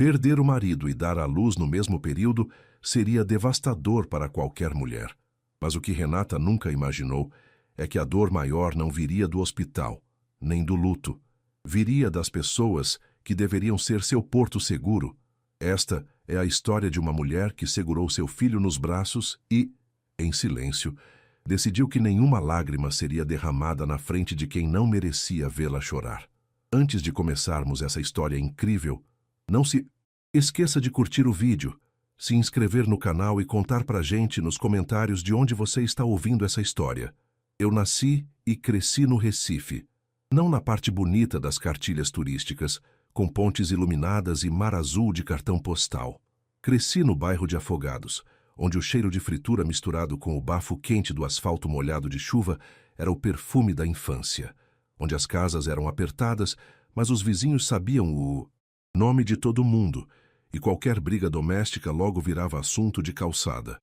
Perder o marido e dar à luz no mesmo período seria devastador para qualquer mulher. Mas o que Renata nunca imaginou é que a dor maior não viria do hospital, nem do luto. Viria das pessoas que deveriam ser seu porto seguro. Esta é a história de uma mulher que segurou seu filho nos braços e, em silêncio, decidiu que nenhuma lágrima seria derramada na frente de quem não merecia vê-la chorar. Antes de começarmos essa história incrível, não se esqueça de curtir o vídeo, se inscrever no canal e contar pra gente nos comentários de onde você está ouvindo essa história. Eu nasci e cresci no Recife, não na parte bonita das cartilhas turísticas, com pontes iluminadas e mar azul de cartão postal. Cresci no bairro de Afogados, onde o cheiro de fritura misturado com o bafo quente do asfalto molhado de chuva era o perfume da infância, onde as casas eram apertadas, mas os vizinhos sabiam o nome de todo mundo, e qualquer briga doméstica logo virava assunto de calçada.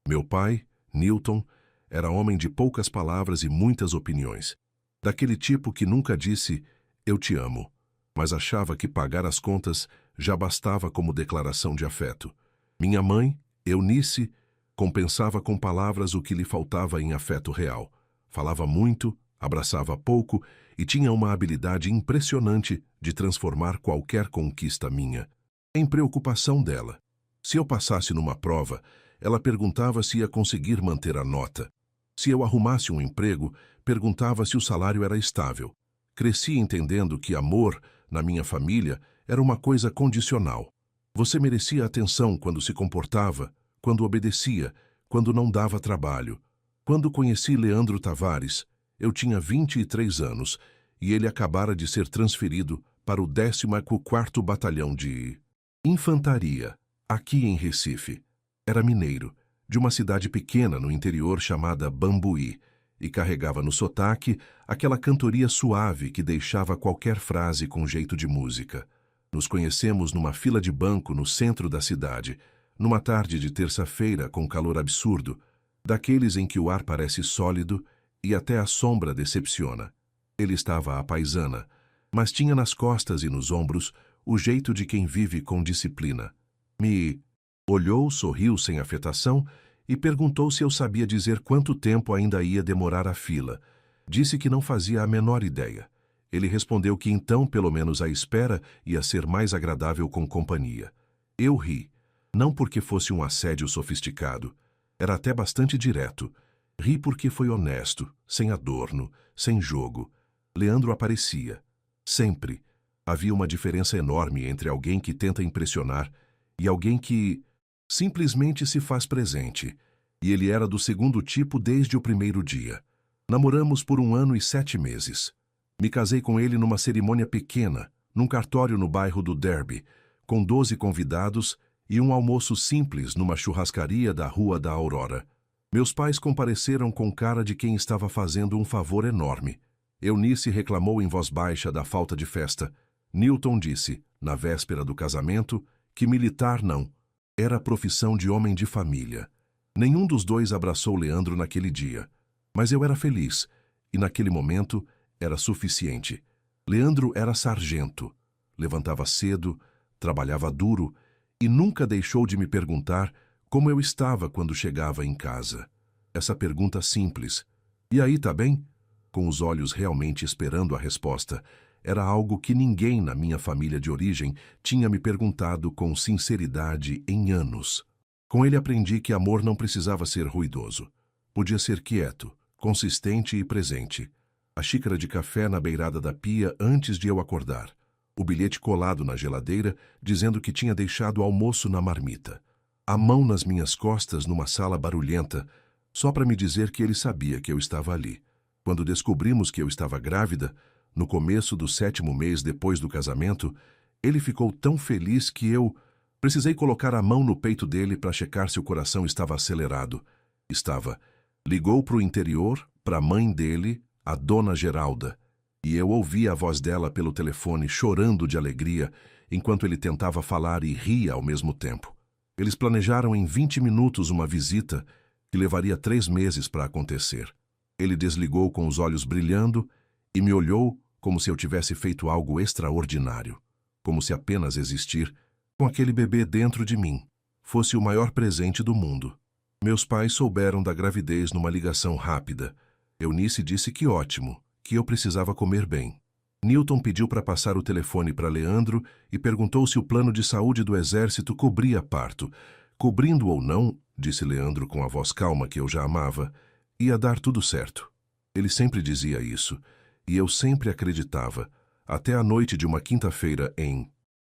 Meu pai, Newton, era homem de poucas palavras e muitas opiniões. Daquele tipo que nunca disse, "eu te amo", mas achava que pagar as contas já bastava como declaração de afeto. Minha mãe, Eunice, compensava com palavras o que lhe faltava em afeto real. Falava muito, abraçava pouco e tinha uma habilidade impressionante de transformar qualquer conquista minha em preocupação dela. Se eu passasse numa prova, ela perguntava se ia conseguir manter a nota. Se eu arrumasse um emprego, perguntava se o salário era estável. Cresci entendendo que amor, na minha família, era uma coisa condicional. Você merecia atenção quando se comportava, quando obedecia, quando não dava trabalho. Quando conheci Leandro Tavares, eu tinha 23 anos e ele acabara de ser transferido para o 14º Batalhão de Infantaria, aqui em Recife. Era mineiro, de uma cidade pequena no interior chamada Bambuí, e carregava no sotaque aquela cantoria suave que deixava qualquer frase com jeito de música. Nos conhecemos numa fila de banco no centro da cidade, numa tarde de terça-feira com calor absurdo, daqueles em que o ar parece sólido e até a sombra decepciona. Ele estava à paisana, mas tinha nas costas e nos ombros o jeito de quem vive com disciplina. Me olhou, sorriu sem afetação e perguntou se eu sabia dizer quanto tempo ainda ia demorar a fila. Disse que não fazia a menor ideia. Ele respondeu que então, pelo menos a espera, ia ser mais agradável com companhia. Eu ri, não porque fosse um assédio sofisticado. Era até bastante direto. Ri porque foi honesto, sem adorno, sem jogo. Leandro aparecia. Sempre. Havia uma diferença enorme entre alguém que tenta impressionar e alguém que simplesmente se faz presente. E ele era do segundo tipo desde o primeiro dia. Namoramos por 1 ano e 7 meses. Me casei com ele numa cerimônia pequena, num cartório no bairro do Derby, com 12 convidados e um almoço simples numa churrascaria da Rua da Aurora. Meus pais compareceram com cara de quem estava fazendo um favor enorme. Eunice reclamou em voz baixa da falta de festa. Newton disse, na véspera do casamento, que militar não. Era a profissão de homem de família. Nenhum dos dois abraçou Leandro naquele dia. Mas eu era feliz, e naquele momento era suficiente. Leandro era sargento. Levantava cedo, trabalhava duro e nunca deixou de me perguntar como eu estava quando chegava em casa. Essa pergunta simples, "E aí, tá bem?", com os olhos realmente esperando a resposta, era algo que ninguém na minha família de origem tinha me perguntado com sinceridade em anos. Com ele aprendi que amor não precisava ser ruidoso. Podia ser quieto, consistente e presente. A xícara de café na beirada da pia antes de eu acordar. O bilhete colado na geladeira dizendo que tinha deixado o almoço na marmita. A mão nas minhas costas numa sala barulhenta, só para me dizer que ele sabia que eu estava ali. Quando descobrimos que eu estava grávida, no começo do 7º mês depois do casamento, ele ficou tão feliz que eu precisei colocar a mão no peito dele para checar se o coração estava acelerado. Estava. Ligou para o interior, para a mãe dele, a dona Geralda, e eu ouvi a voz dela pelo telefone chorando de alegria, enquanto ele tentava falar e ria ao mesmo tempo. Eles planejaram em 20 minutos uma visita que levaria 3 meses para acontecer. Ele desligou com os olhos brilhando e me olhou como se eu tivesse feito algo extraordinário, como se apenas existir com aquele bebê dentro de mim, fosse o maior presente do mundo. Meus pais souberam da gravidez numa ligação rápida. Eunice disse que ótimo, que eu precisava comer bem. Newton pediu para passar o telefone para Leandro e perguntou se o plano de saúde do exército cobria parto. Cobrindo ou não, disse Leandro com a voz calma que eu já amava, ia dar tudo certo. Ele sempre dizia isso, e eu sempre acreditava, até a noite de uma quinta-feira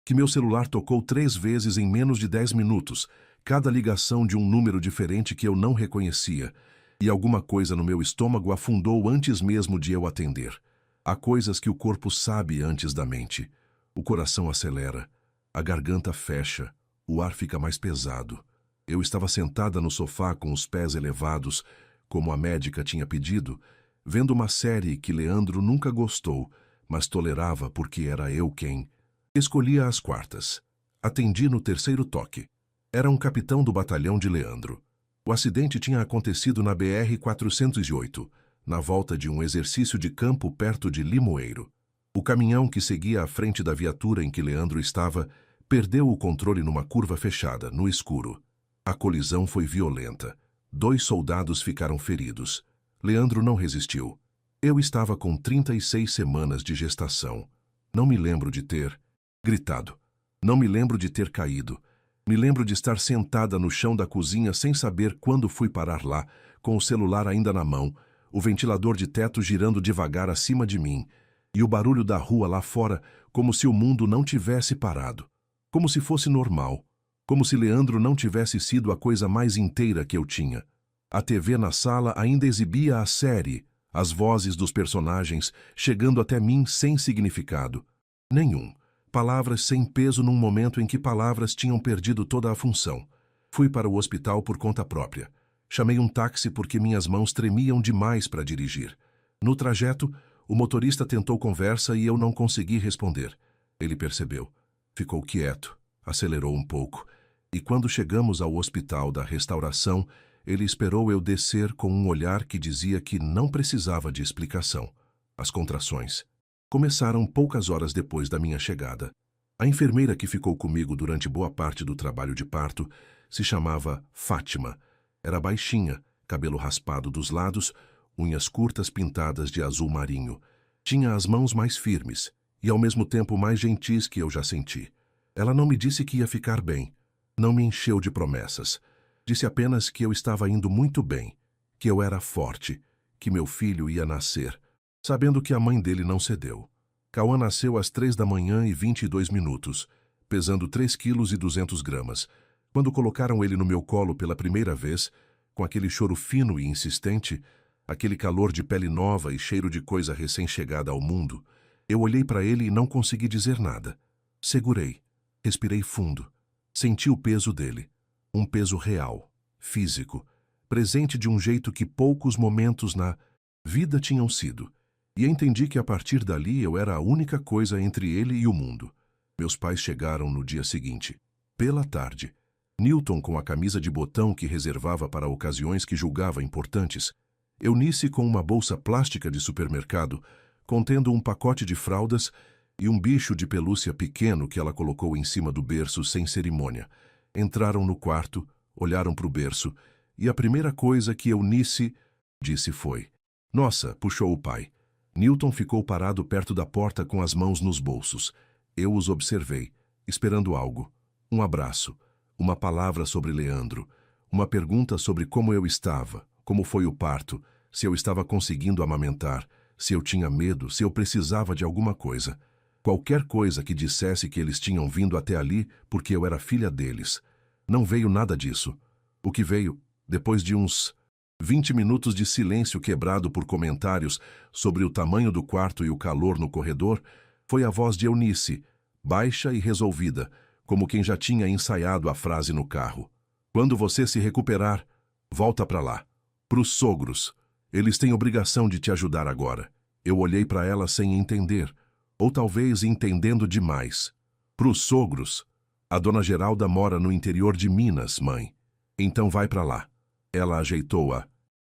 que meu celular tocou 3 vezes em menos de 10 minutos, cada ligação de um número diferente que eu não reconhecia, e alguma coisa no meu estômago afundou antes mesmo de eu atender. Há coisas que o corpo sabe antes da mente. O coração acelera, a garganta fecha, o ar fica mais pesado. Eu estava sentada no sofá com os pés elevados, como a médica tinha pedido, vendo uma série que Leandro nunca gostou, mas tolerava porque era eu quem escolhia as quartas. Atendi no 3º toque. Era um capitão do batalhão de Leandro. O acidente tinha acontecido na BR-408, na volta de um exercício de campo perto de Limoeiro. O caminhão que seguia à frente da viatura em que Leandro estava perdeu o controle numa curva fechada, no escuro. A colisão foi violenta. 2 soldados ficaram feridos. Leandro não resistiu. Eu estava com 36 semanas de gestação. Não me lembro de ter gritado. Não me lembro de ter caído. Me lembro de estar sentada no chão da cozinha sem saber quando fui parar lá, com o celular ainda na mão, o ventilador de teto girando devagar acima de mim, e o barulho da rua lá fora como se o mundo não tivesse parado, como se fosse normal, como se Leandro não tivesse sido a coisa mais inteira que eu tinha. A TV na sala ainda exibia a série, as vozes dos personagens chegando até mim sem significado nenhum. Palavras sem peso num momento em que palavras tinham perdido toda a função. Fui para o hospital por conta própria. Chamei um táxi porque minhas mãos tremiam demais para dirigir. No trajeto, o motorista tentou conversa e eu não consegui responder. Ele percebeu. Ficou quieto, acelerou um pouco. E quando chegamos ao hospital da Restauração, ele esperou eu descer com um olhar que dizia que não precisava de explicação. As contrações começaram poucas horas depois da minha chegada. A enfermeira que ficou comigo durante boa parte do trabalho de parto se chamava Fátima. Era baixinha, cabelo raspado dos lados, unhas curtas pintadas de azul marinho. Tinha as mãos mais firmes e ao mesmo tempo mais gentis que eu já senti. Ela não me disse que ia ficar bem. Não me encheu de promessas. Disse apenas que eu estava indo muito bem, que eu era forte, que meu filho ia nascer, sabendo que a mãe dele não cedeu. Cauã nasceu às 3h22, pesando 3,2 kg. Quando colocaram ele no meu colo pela primeira vez, com aquele choro fino e insistente, aquele calor de pele nova e cheiro de coisa recém-chegada ao mundo, eu olhei para ele e não consegui dizer nada. Segurei, respirei fundo, senti o peso dele, um peso real, físico, presente de um jeito que poucos momentos na vida tinham sido, e entendi que a partir dali eu era a única coisa entre ele e o mundo. Meus pais chegaram no dia seguinte, pela tarde. Newton com a camisa de botão que reservava para ocasiões que julgava importantes, Eunice com uma bolsa plástica de supermercado, contendo um pacote de fraldas e um bicho de pelúcia pequeno que ela colocou em cima do berço sem cerimônia. Entraram no quarto, olharam para o berço, e a primeira coisa que Eunice disse foi: "Nossa", puxou o pai. Newton ficou parado perto da porta com as mãos nos bolsos. Eu os observei, esperando algo. Um abraço. Uma palavra sobre Leandro, uma pergunta sobre como eu estava, como foi o parto, se eu estava conseguindo amamentar, se eu tinha medo, se eu precisava de alguma coisa. Qualquer coisa que dissesse que eles tinham vindo até ali porque eu era filha deles. Não veio nada disso. O que veio, depois de uns 20 minutos de silêncio quebrado por comentários sobre o tamanho do quarto e o calor no corredor, foi a voz de Eunice, baixa e resolvida, como quem já tinha ensaiado a frase no carro. "Quando você se recuperar, volta para lá. Pros sogros. Eles têm obrigação de te ajudar agora." Eu olhei para ela sem entender, ou talvez entendendo demais. "Pros sogros? A dona Geralda mora no interior de Minas, mãe. Então vai para lá." Ela ajeitou a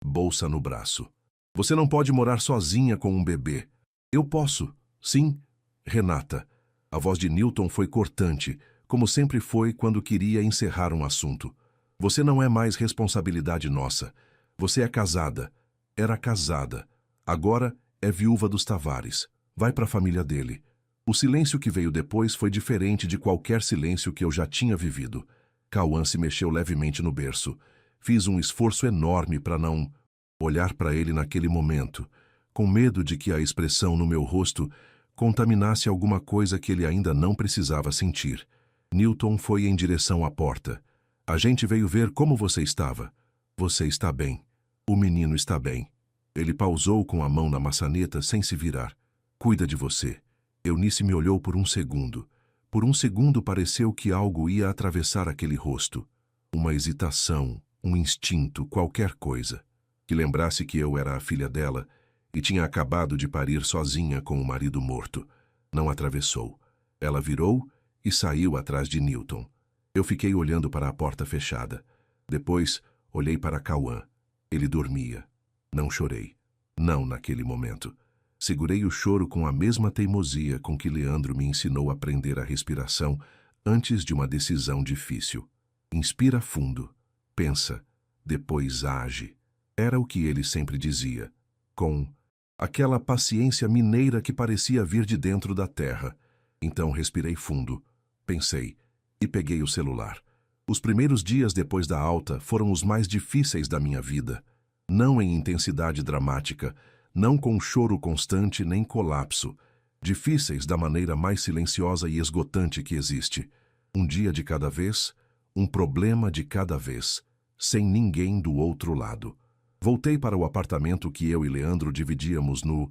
bolsa no braço. "Você não pode morar sozinha com um bebê." "Eu posso. Sim, Renata." A voz de Newton foi cortante, como sempre foi quando queria encerrar um assunto. Você não é mais responsabilidade nossa. Você é casada. Era casada. Agora é viúva dos Tavares. Vai para a família dele. O silêncio que veio depois foi diferente de qualquer silêncio que eu já tinha vivido. Cauã se mexeu levemente no berço. Fiz um esforço enorme para não olhar para ele naquele momento, com medo de que a expressão no meu rosto contaminasse alguma coisa que ele ainda não precisava sentir. Newton foi em direção à porta. A gente veio ver como você estava. Você está bem. O menino está bem. Ele pausou com a mão na maçaneta sem se virar. Cuida de você. Eunice me olhou por um segundo. Por um segundo pareceu que algo ia atravessar aquele rosto. Uma hesitação, um instinto, qualquer coisa. Que lembrasse que eu era a filha dela e tinha acabado de parir sozinha com o marido morto. Não atravessou. Ela virou e saiu atrás de Newton. Eu fiquei olhando para a porta fechada. Depois, olhei para Cauã. Ele dormia. Não chorei. Não naquele momento. Segurei o choro com a mesma teimosia com que Leandro me ensinou a prender a respiração antes de uma decisão difícil. Inspira fundo. Pensa. Depois age. Era o que ele sempre dizia. Com aquela paciência mineira que parecia vir de dentro da terra. Então respirei fundo. Pensei. E peguei o celular. Os primeiros dias depois da alta foram os mais difíceis da minha vida. Não em intensidade dramática, não com choro constante nem colapso. Difíceis da maneira mais silenciosa e esgotante que existe. Um dia de cada vez, um problema de cada vez, sem ninguém do outro lado. Voltei para o apartamento que eu e Leandro dividíamos no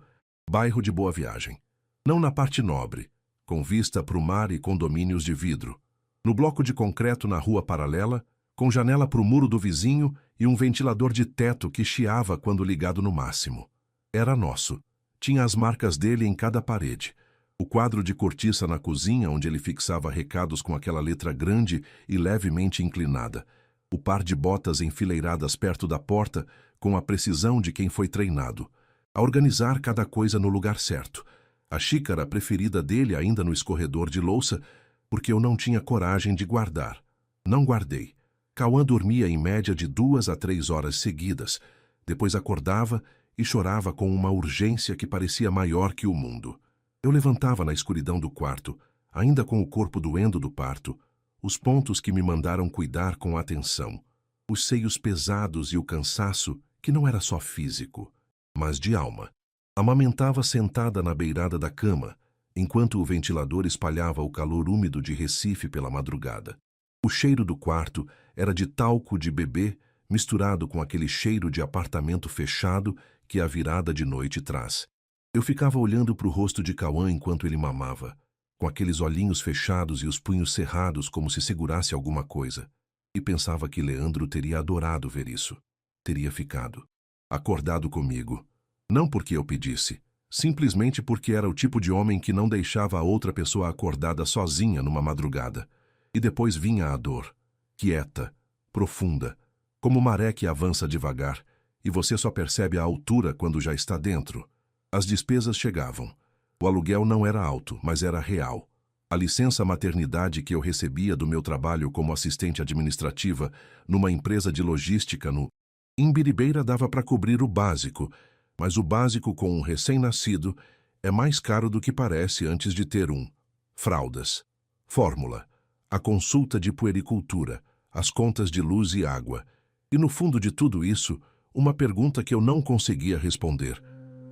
bairro de Boa Viagem. Não na parte nobre, com vista para o mar e condomínios de vidro. No bloco de concreto na rua paralela, com janela para o muro do vizinho e um ventilador de teto que chiava quando ligado no máximo. Era nosso. Tinha as marcas dele em cada parede. O quadro de cortiça na cozinha, onde ele fixava recados com aquela letra grande e levemente inclinada. O par de botas enfileiradas perto da porta, com a precisão de quem foi treinado. A organizar cada coisa no lugar certo. A xícara preferida dele ainda no escorredor de louça, porque eu não tinha coragem de guardar. Não guardei. Cauã dormia em média de 2 a 3 horas seguidas. Depois acordava e chorava com uma urgência que parecia maior que o mundo. Eu levantava na escuridão do quarto, ainda com o corpo doendo do parto, os pontos que me mandaram cuidar com atenção, os seios pesados e o cansaço, que não era só físico, mas de alma. Amamentava sentada na beirada da cama, enquanto o ventilador espalhava o calor úmido de Recife pela madrugada. O cheiro do quarto era de talco de bebê, misturado com aquele cheiro de apartamento fechado que a virada de noite traz. Eu ficava olhando para o rosto de Cauã enquanto ele mamava, com aqueles olhinhos fechados e os punhos cerrados como se segurasse alguma coisa, e pensava que Leandro teria adorado ver isso. Teria ficado. Acordado comigo. Não porque eu pedisse, simplesmente porque era o tipo de homem que não deixava a outra pessoa acordada sozinha numa madrugada. E depois vinha a dor, quieta, profunda, como maré que avança devagar, e você só percebe a altura quando já está dentro. As despesas chegavam. O aluguel não era alto, mas era real. A licença maternidade que eu recebia do meu trabalho como assistente administrativa numa empresa de logística no Imbiribeira dava para cobrir o básico, mas o básico com um recém-nascido é mais caro do que parece antes de ter um. Fraldas, fórmula, a consulta de puericultura, as contas de luz e água. E no fundo de tudo isso, uma pergunta que eu não conseguia responder.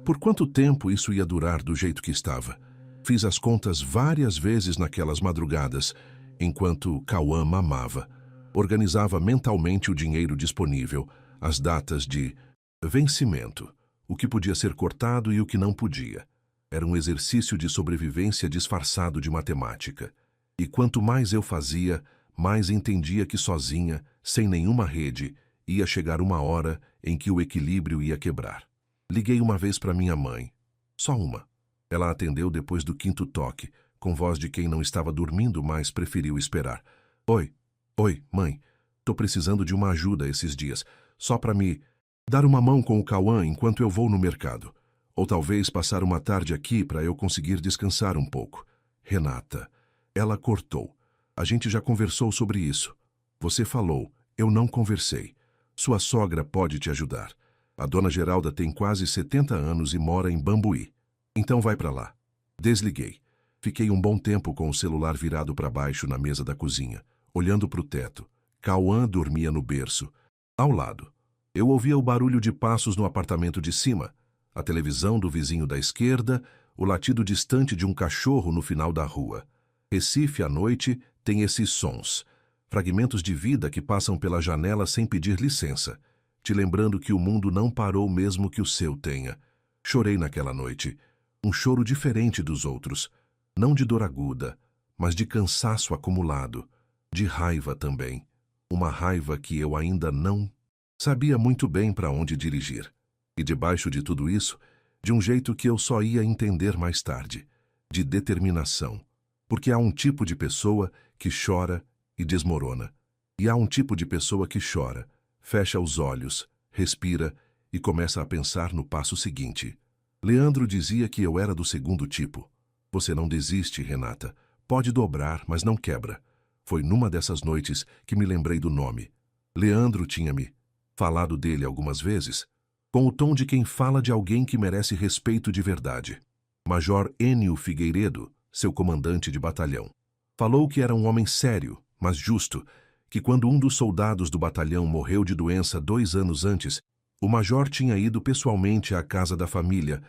Por quanto tempo isso ia durar do jeito que estava? Fiz as contas várias vezes naquelas madrugadas, enquanto Cauã mamava. Organizava mentalmente o dinheiro disponível, as datas de vencimento, o que podia ser cortado e o que não podia. Era um exercício de sobrevivência disfarçado de matemática. E quanto mais eu fazia, mais entendia que sozinha, sem nenhuma rede, ia chegar uma hora em que o equilíbrio ia quebrar. Liguei uma vez para minha mãe. Só uma. Ela atendeu depois do 5º toque, com voz de quem não estava dormindo, mas preferiu esperar. Oi, mãe. Tô precisando de uma ajuda esses dias, só para me dar uma mão com o Cauã enquanto eu vou no mercado. Ou talvez passar uma tarde aqui para eu conseguir descansar um pouco. Renata. Ela cortou. A gente já conversou sobre isso. Você falou, eu não conversei. Sua sogra pode te ajudar. A dona Geralda tem quase 70 anos e mora em Bambuí. Então vai para lá. Desliguei. Fiquei um bom tempo com o celular virado para baixo na mesa da cozinha, olhando para o teto. Cauã dormia no berço. Ao lado, eu ouvia o barulho de passos no apartamento de cima, a televisão do vizinho da esquerda, o latido distante de um cachorro no final da rua. Recife, à noite, tem esses sons. Fragmentos de vida que passam pela janela sem pedir licença, te lembrando que o mundo não parou mesmo que o seu tenha. Chorei naquela noite. Um choro diferente dos outros. Não de dor aguda, mas de cansaço acumulado. De raiva também. Uma raiva que eu ainda não sabia muito bem para onde dirigir. E debaixo de tudo isso, de um jeito que eu só ia entender mais tarde. De determinação. Porque há um tipo de pessoa que chora e desmorona. E há um tipo de pessoa que chora, fecha os olhos, respira e começa a pensar no passo seguinte. Leandro dizia que eu era do segundo tipo. Você não desiste, Renata. Pode dobrar, mas não quebra. Foi numa dessas noites que me lembrei do nome. Leandro tinha-me falado dele algumas vezes, com o tom de quem fala de alguém que merece respeito de verdade. Major Enio Figueiredo, seu comandante de batalhão. Falou que era um homem sério, mas justo, que quando um dos soldados do batalhão morreu de doença 2 anos antes, o major tinha ido pessoalmente à casa da família,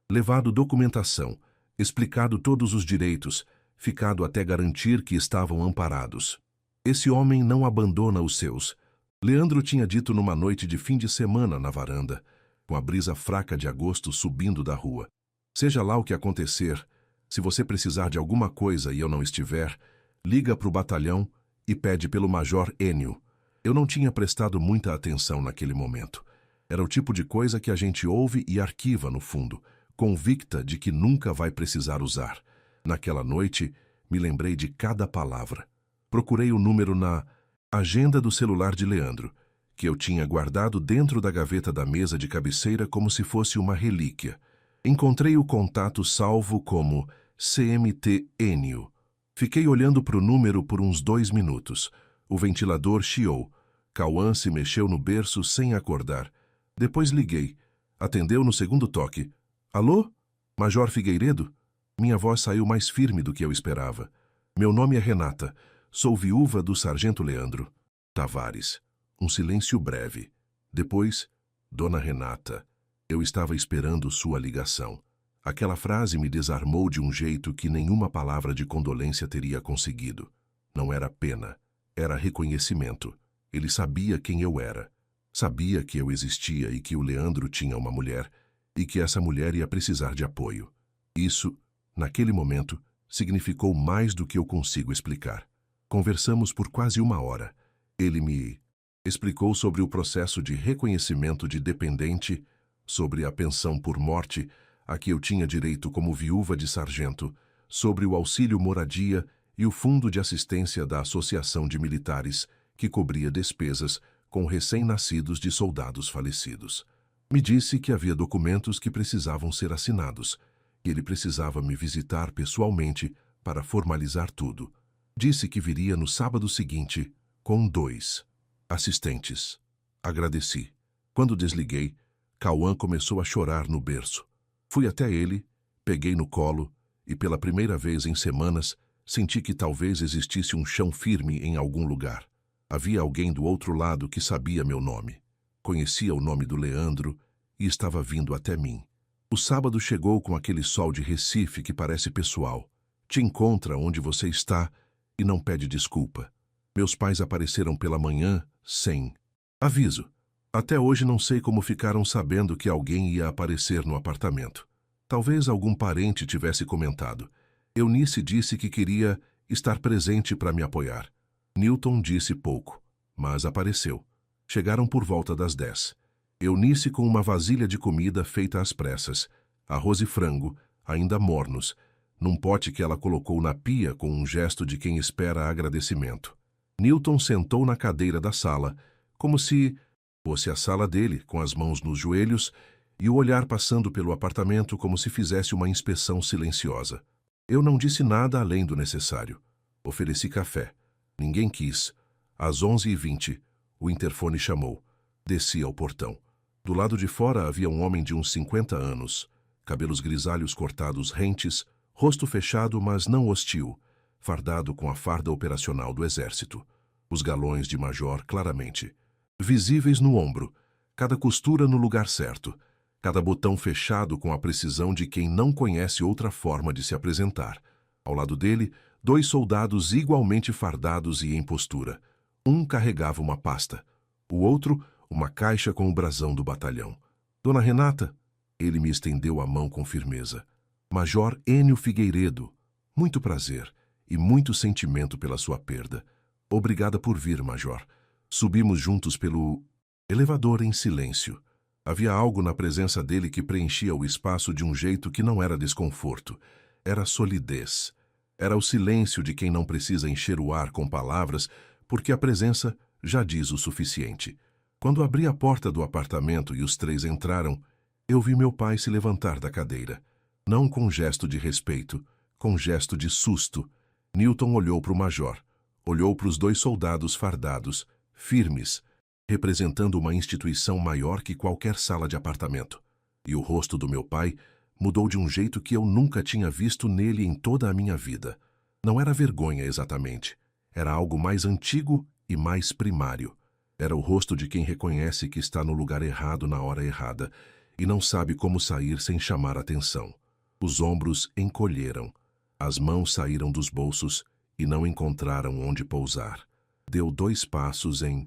levado documentação, explicado todos os direitos, ficado até garantir que estavam amparados. Esse homem não abandona os seus. Leandro tinha dito numa noite de fim de semana na varanda, com a brisa fraca de agosto subindo da rua. Seja lá o que acontecer, se você precisar de alguma coisa e eu não estiver, liga para o batalhão e pede pelo Major Enio. Eu não tinha prestado muita atenção naquele momento. Era o tipo de coisa que a gente ouve e arquiva no fundo, convicta de que nunca vai precisar usar. Naquela noite, me lembrei de cada palavra. Procurei o número na agenda do celular de Leandro, que eu tinha guardado dentro da gaveta da mesa de cabeceira como se fosse uma relíquia. Encontrei o contato salvo como CMT Enio. Fiquei olhando para o número por uns 2 minutos. O ventilador chiou. Cauã se mexeu no berço sem acordar. Depois liguei. Atendeu no segundo toque. Alô? Major Figueiredo? Minha voz saiu mais firme do que eu esperava. Meu nome é Renata. Sou viúva do sargento Leandro Tavares. Um silêncio breve. Depois, Dona Renata, eu estava esperando sua ligação. Aquela frase me desarmou de um jeito que nenhuma palavra de condolência teria conseguido. Não era pena, era reconhecimento. Ele sabia quem eu era. Sabia que eu existia e que o Leandro tinha uma mulher, e que essa mulher ia precisar de apoio. Isso, naquele momento, significou mais do que eu consigo explicar. Conversamos por quase 1 hora. Ele me explicou sobre o processo de reconhecimento de dependente, sobre a pensão por morte, a que eu tinha direito como viúva de sargento, sobre o auxílio moradia e o fundo de assistência da Associação de Militares, que cobria despesas com recém-nascidos de soldados falecidos. Me disse que havia documentos que precisavam ser assinados, e ele precisava me visitar pessoalmente para formalizar tudo. Disse que viria no sábado seguinte, com 2 assistentes. Agradeci. Quando desliguei, Cauã começou a chorar no berço. Fui até ele, peguei no colo e, pela primeira vez em semanas, senti que talvez existisse um chão firme em algum lugar. Havia alguém do outro lado que sabia meu nome. Conhecia o nome do Leandro e estava vindo até mim. O sábado chegou com aquele sol de Recife que parece pessoal. Te encontra onde você está e não pede desculpa. Meus pais apareceram pela manhã sem aviso. Até hoje não sei como ficaram sabendo que alguém ia aparecer no apartamento. Talvez algum parente tivesse comentado. Eunice disse que queria estar presente para me apoiar. Newton disse pouco, mas apareceu. Chegaram por volta das 10. Eunice com uma vasilha de comida feita às pressas, arroz e frango, ainda mornos, num pote que ela colocou na pia com um gesto de quem espera agradecimento. Newton sentou na cadeira da sala, como se fosse a sala dele, com as mãos nos joelhos e o olhar passando pelo apartamento como se fizesse uma inspeção silenciosa. Eu não disse nada além do necessário. Ofereci café. Ninguém quis. Às 11h20, o interfone chamou. Desci ao portão. Do lado de fora havia um homem de uns 50 anos, cabelos grisalhos cortados rentes, rosto fechado, mas não hostil, fardado com a farda operacional do exército. Os galões de major claramente visíveis no ombro, cada costura no lugar certo, cada botão fechado com a precisão de quem não conhece outra forma de se apresentar. Ao lado dele, 2 soldados igualmente fardados e em postura. Um carregava uma pasta, o outro uma caixa com o brasão do batalhão. Dona Renata, ele me estendeu a mão com firmeza. Major Enio Figueiredo, muito prazer e muito sentimento pela sua perda. Obrigada por vir, Major. Subimos juntos pelo elevador em silêncio. Havia algo na presença dele que preenchia o espaço de um jeito que não era desconforto. Era solidez. Era o silêncio de quem não precisa encher o ar com palavras, porque a presença já diz o suficiente. Quando abri a porta do apartamento e os 3 entraram, eu vi meu pai se levantar da cadeira. Não com gesto de respeito, com gesto de susto. Newton olhou para o major. Olhou para os 2 soldados fardados, firmes, representando uma instituição maior que qualquer sala de apartamento. E o rosto do meu pai mudou de um jeito que eu nunca tinha visto nele em toda a minha vida. Não era vergonha exatamente. Era algo mais antigo e mais primário. Era o rosto de quem reconhece que está no lugar errado na hora errada e não sabe como sair sem chamar atenção. Os ombros encolheram. As mãos saíram dos bolsos e não encontraram onde pousar. Deu 2 passos em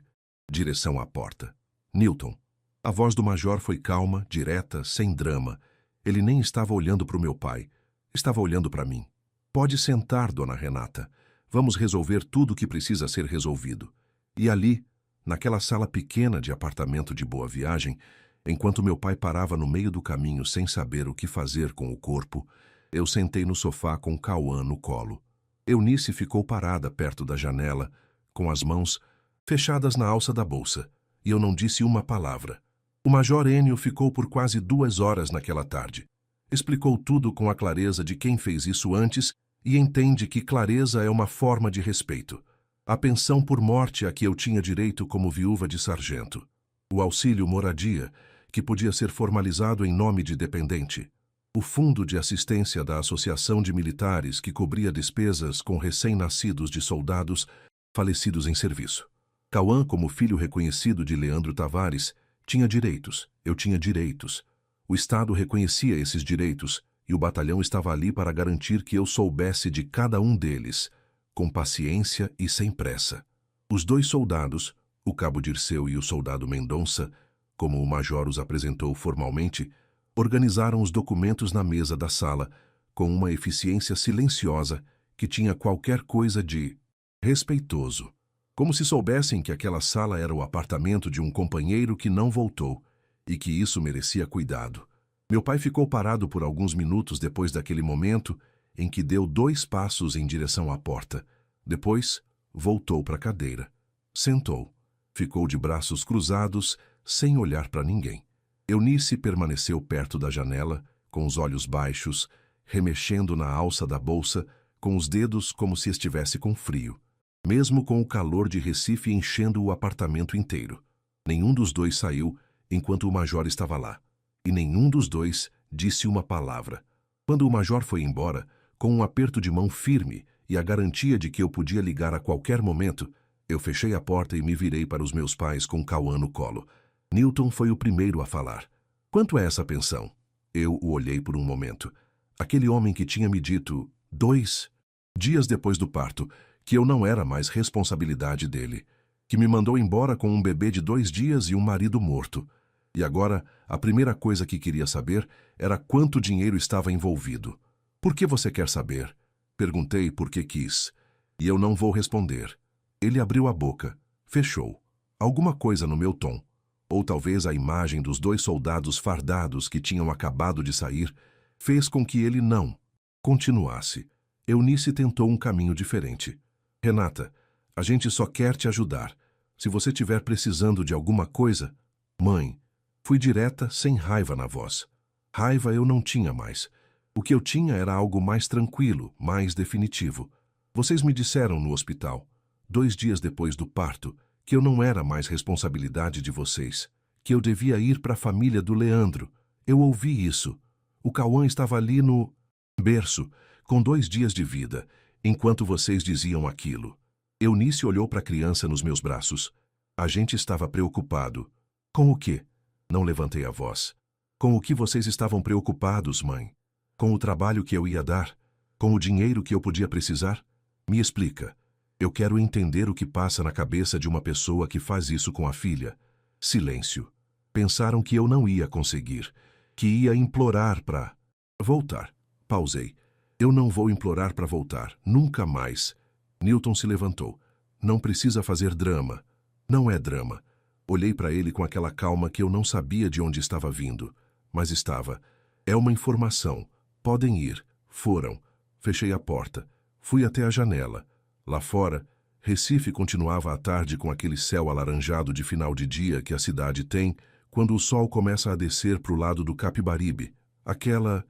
direção à porta. Newton. A voz do major foi calma, direta, sem drama. Ele nem estava olhando para o meu pai. Estava olhando para mim. Pode sentar, dona Renata. Vamos resolver tudo o que precisa ser resolvido. E ali, naquela sala pequena de apartamento de Boa Viagem, enquanto meu pai parava no meio do caminho sem saber o que fazer com o corpo, eu sentei no sofá com Cauã no colo. Eunice ficou parada perto da janela, com as mãos fechadas na alça da bolsa, e eu não disse uma palavra. O Major Enio ficou por quase 2 horas naquela tarde. Explicou tudo com a clareza de quem fez isso antes e entende que clareza é uma forma de respeito. A pensão por morte a que eu tinha direito como viúva de sargento. O auxílio moradia, que podia ser formalizado em nome de dependente. O fundo de assistência da Associação de Militares que cobria despesas com recém-nascidos de soldados falecidos em serviço. Cauã, como filho reconhecido de Leandro Tavares, tinha direitos, eu tinha direitos. O Estado reconhecia esses direitos e o batalhão estava ali para garantir que eu soubesse de cada um deles, com paciência e sem pressa. Os 2 soldados, o cabo Dirceu e o soldado Mendonça, como o major os apresentou formalmente, organizaram os documentos na mesa da sala, com uma eficiência silenciosa que tinha qualquer coisa de respeitoso. Como se soubessem que aquela sala era o apartamento de um companheiro que não voltou e que isso merecia cuidado. Meu pai ficou parado por alguns minutos depois daquele momento em que deu 2 passos em direção à porta. Depois, voltou para a cadeira. Sentou. Ficou de braços cruzados, sem olhar para ninguém. Eunice permaneceu perto da janela, com os olhos baixos, remexendo na alça da bolsa, com os dedos como se estivesse com frio. Mesmo com o calor de Recife enchendo o apartamento inteiro. Nenhum dos 2 saiu enquanto o major estava lá. E nenhum dos 2 disse uma palavra. Quando o major foi embora, com um aperto de mão firme e a garantia de que eu podia ligar a qualquer momento, eu fechei a porta e me virei para os meus pais com Cauã no colo. Newton foi o primeiro a falar. Quanto é essa pensão? Eu o olhei por um momento. Aquele homem que tinha me dito, 2 dias depois do parto, que eu não era mais responsabilidade dele, que me mandou embora com um bebê de 2 dias e um marido morto. E agora, a primeira coisa que queria saber era quanto dinheiro estava envolvido. Por que você quer saber? Perguntei porque quis. E eu não vou responder. Ele abriu a boca, fechou. Alguma coisa no meu tom. Ou talvez a imagem dos 2 soldados fardados que tinham acabado de sair fez com que ele não continuasse. Eunice tentou um caminho diferente. Renata, a gente só quer te ajudar. Se você estiver precisando de alguma coisa... Mãe, fui direta, sem raiva na voz. Raiva eu não tinha mais. O que eu tinha era algo mais tranquilo, mais definitivo. Vocês me disseram no hospital. 2 dias depois do parto, que eu não era mais responsabilidade de vocês, que eu devia ir para a família do Leandro. Eu ouvi isso. O Cauã estava ali no berço, com 2 dias de vida, enquanto vocês diziam aquilo. Eunice olhou para a criança nos meus braços. A gente estava preocupado. Com o quê? Não levantei a voz. Com o que vocês estavam preocupados, mãe? Com o trabalho que eu ia dar? Com o dinheiro que eu podia precisar? Me explica. Eu quero entender o que passa na cabeça de uma pessoa que faz isso com a filha. Silêncio. Pensaram que eu não ia conseguir, que ia implorar para voltar. Pausei. Eu não vou implorar para voltar, nunca mais. Newton se levantou. Não precisa fazer drama. Não é drama. Olhei para ele com aquela calma que eu não sabia de onde estava vindo. Mas estava. É uma informação. Podem ir. Foram. Fechei a porta. Fui até a janela. Lá fora, Recife continuava à tarde com aquele céu alaranjado de final de dia que a cidade tem quando o sol começa a descer para o lado do Capibaribe. Aquela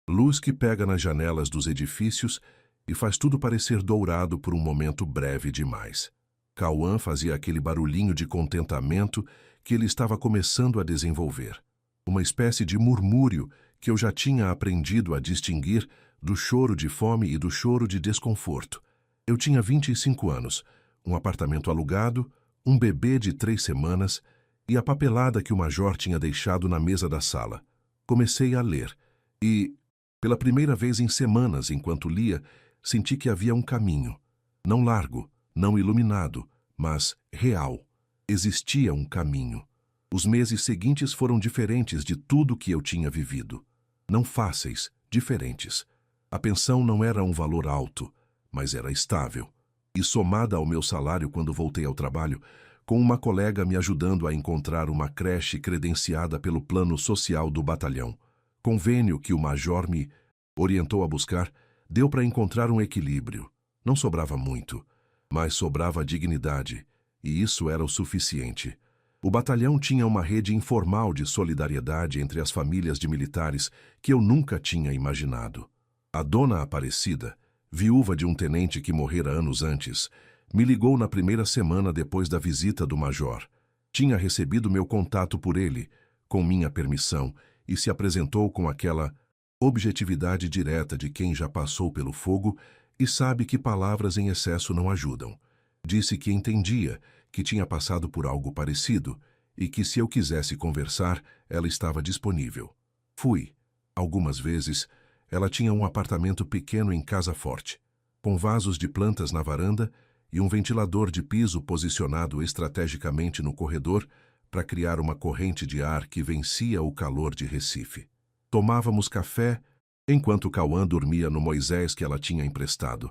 luz que pega nas janelas dos edifícios e faz tudo parecer dourado por um momento breve demais. Cauã fazia aquele barulhinho de contentamento que ele estava começando a desenvolver. Uma espécie de murmúrio que eu já tinha aprendido a distinguir do choro de fome e do choro de desconforto. Eu tinha 25 anos, um apartamento alugado, um bebê de 3 semanas e a papelada que o major tinha deixado na mesa da sala. Comecei a ler e, pela primeira vez em semanas enquanto lia, senti que havia um caminho. Não largo, não iluminado, mas real. Existia um caminho. Os meses seguintes foram diferentes de tudo que eu tinha vivido. Não fáceis, diferentes. A pensão não era um valor alto, mas era estável. E somada ao meu salário quando voltei ao trabalho, com uma colega me ajudando a encontrar uma creche credenciada pelo plano social do batalhão. Convênio que o major me orientou a buscar, deu para encontrar um equilíbrio. Não sobrava muito, mas sobrava dignidade, e isso era o suficiente. O batalhão tinha uma rede informal de solidariedade entre as famílias de militares que eu nunca tinha imaginado. A dona Aparecida, viúva de um tenente que morrera anos antes, me ligou na primeira semana depois da visita do major. Tinha recebido meu contato por ele, com minha permissão, e se apresentou com aquela objetividade direta de quem já passou pelo fogo e sabe que palavras em excesso não ajudam. Disse que entendia, que tinha passado por algo parecido e que se eu quisesse conversar, ela estava disponível. Fui. Algumas vezes, ela tinha um apartamento pequeno em Casa Forte, com vasos de plantas na varanda e um ventilador de piso posicionado estrategicamente no corredor para criar uma corrente de ar que vencia o calor de Recife. Tomávamos café enquanto Cauã dormia no Moisés que ela tinha emprestado,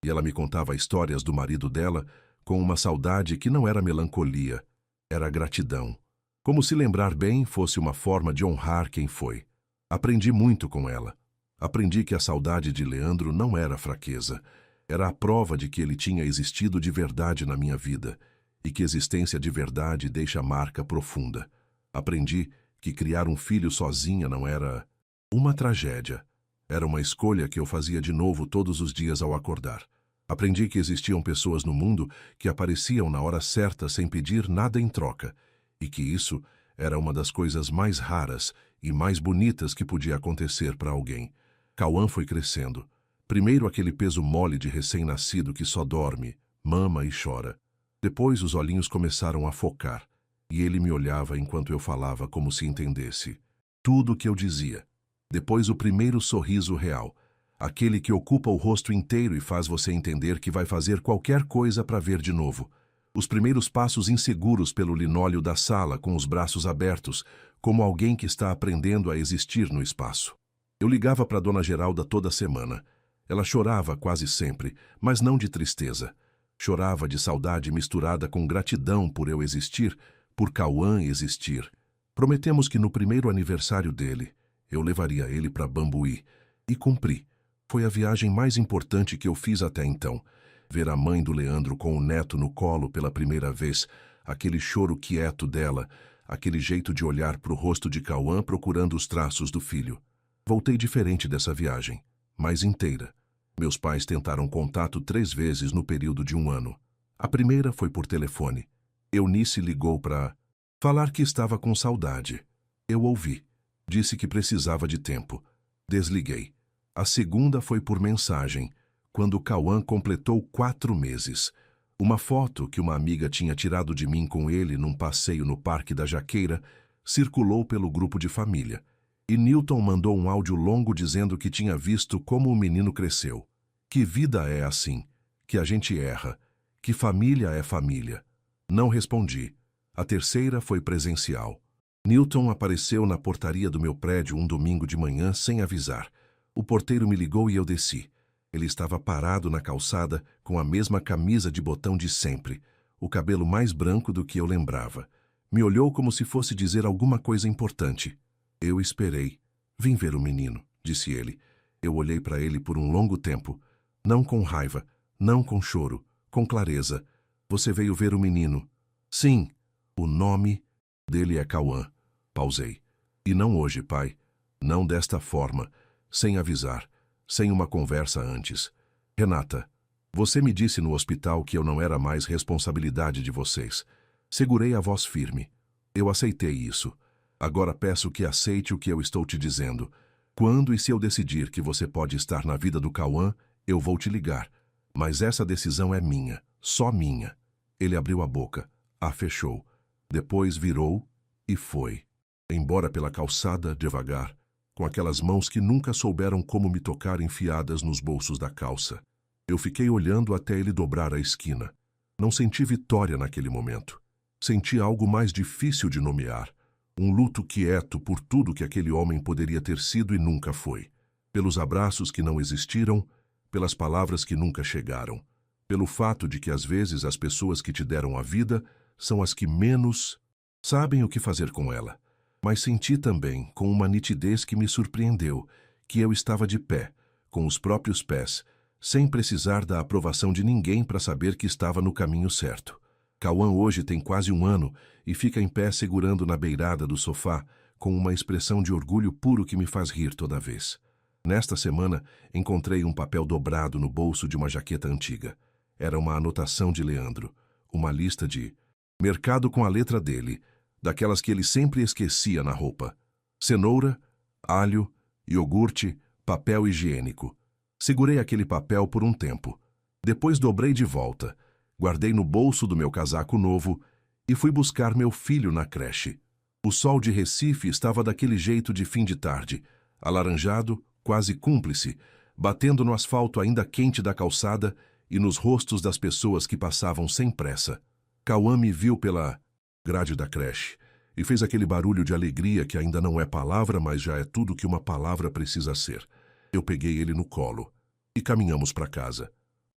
e ela me contava histórias do marido dela com uma saudade que não era melancolia, era gratidão. Como se lembrar bem fosse uma forma de honrar quem foi. Aprendi muito com ela. Aprendi que a saudade de Leandro não era fraqueza, era a prova de que ele tinha existido de verdade na minha vida e que existência de verdade deixa marca profunda. Aprendi que criar um filho sozinha não era uma tragédia, era uma escolha que eu fazia de novo todos os dias ao acordar. Aprendi que existiam pessoas no mundo que apareciam na hora certa sem pedir nada em troca e que isso era uma das coisas mais raras e mais bonitas que podia acontecer para alguém. Cauã foi crescendo. Primeiro aquele peso mole de recém-nascido que só dorme, mama e chora. Depois os olhinhos começaram a focar, e ele me olhava enquanto eu falava como se entendesse tudo o que eu dizia. Depois o primeiro sorriso real, aquele que ocupa o rosto inteiro e faz você entender que vai fazer qualquer coisa para ver de novo. Os primeiros passos inseguros pelo linóleo da sala com os braços abertos, como alguém que está aprendendo a existir no espaço. Eu ligava para Dona Geralda toda semana. Ela chorava quase sempre, mas não de tristeza. Chorava de saudade misturada com gratidão por eu existir, por Cauã existir. Prometemos que no primeiro aniversário dele, eu levaria ele para Bambuí. E cumpri. Foi a viagem mais importante que eu fiz até então. Ver a mãe do Leandro com o neto no colo pela primeira vez, aquele choro quieto dela, aquele jeito de olhar para o rosto de Cauã procurando os traços do filho. Voltei diferente dessa viagem, mais inteira. Meus pais tentaram contato 3 vezes no período de 1 ano. A primeira foi por telefone. Eunice ligou para falar que estava com saudade. Eu ouvi. Disse que precisava de tempo. Desliguei. A segunda foi por mensagem, quando Cauã completou 4 meses. Uma foto que uma amiga tinha tirado de mim com ele num passeio no Parque da Jaqueira circulou pelo grupo de família. E Newton mandou um áudio longo dizendo que tinha visto como o menino cresceu. Que vida é assim? Que a gente erra? Que família é família? Não respondi. A terceira foi presencial. Newton apareceu na portaria do meu prédio um domingo de manhã sem avisar. O porteiro me ligou e eu desci. Ele estava parado na calçada com a mesma camisa de botão de sempre, o cabelo mais branco do que eu lembrava. Me olhou como se fosse dizer alguma coisa importante. Eu esperei. Vim ver o menino, disse ele. Eu olhei para ele por um longo tempo. Não com raiva, não com choro, com clareza. Você veio ver o menino? Sim. O nome dele é Cauã. Pausei. E não hoje, pai. Não desta forma, sem avisar, sem uma conversa antes. Renata, você me disse no hospital que eu não era mais responsabilidade de vocês. Segurei a voz firme. Eu aceitei isso. Agora peço que aceite o que eu estou te dizendo. Quando e se eu decidir que você pode estar na vida do Cauã, eu vou te ligar. Mas essa decisão é minha, só minha. Ele abriu a boca, a fechou. Depois virou e foi. Embora pela calçada, devagar, com aquelas mãos que nunca souberam como me tocar enfiadas nos bolsos da calça. Eu fiquei olhando até ele dobrar a esquina. Não senti vitória naquele momento. Senti algo mais difícil de nomear. Um luto quieto por tudo que aquele homem poderia ter sido e nunca foi. Pelos abraços que não existiram, pelas palavras que nunca chegaram. Pelo fato de que às vezes as pessoas que te deram a vida são as que menos sabem o que fazer com ela. Mas senti também, com uma nitidez que me surpreendeu, que eu estava de pé, com os próprios pés, sem precisar da aprovação de ninguém para saber que estava no caminho certo. Cauã hoje tem quase 1 ano e fica em pé segurando na beirada do sofá, com uma expressão de orgulho puro que me faz rir toda vez. Nesta semana, encontrei um papel dobrado no bolso de uma jaqueta antiga. Era uma anotação de Leandro, uma lista de mercado com a letra dele, daquelas que ele sempre esquecia na roupa. Cenoura, alho, iogurte, papel higiênico. Segurei aquele papel por um tempo. Depois dobrei de volta, guardei no bolso do meu casaco novo e fui buscar meu filho na creche. O sol de Recife estava daquele jeito de fim de tarde, alaranjado, quase cúmplice, batendo no asfalto ainda quente da calçada e nos rostos das pessoas que passavam sem pressa. Cauã me viu pela grade da creche e fez aquele barulho de alegria que ainda não é palavra, mas já é tudo que uma palavra precisa ser. Eu peguei ele no colo e caminhamos para casa.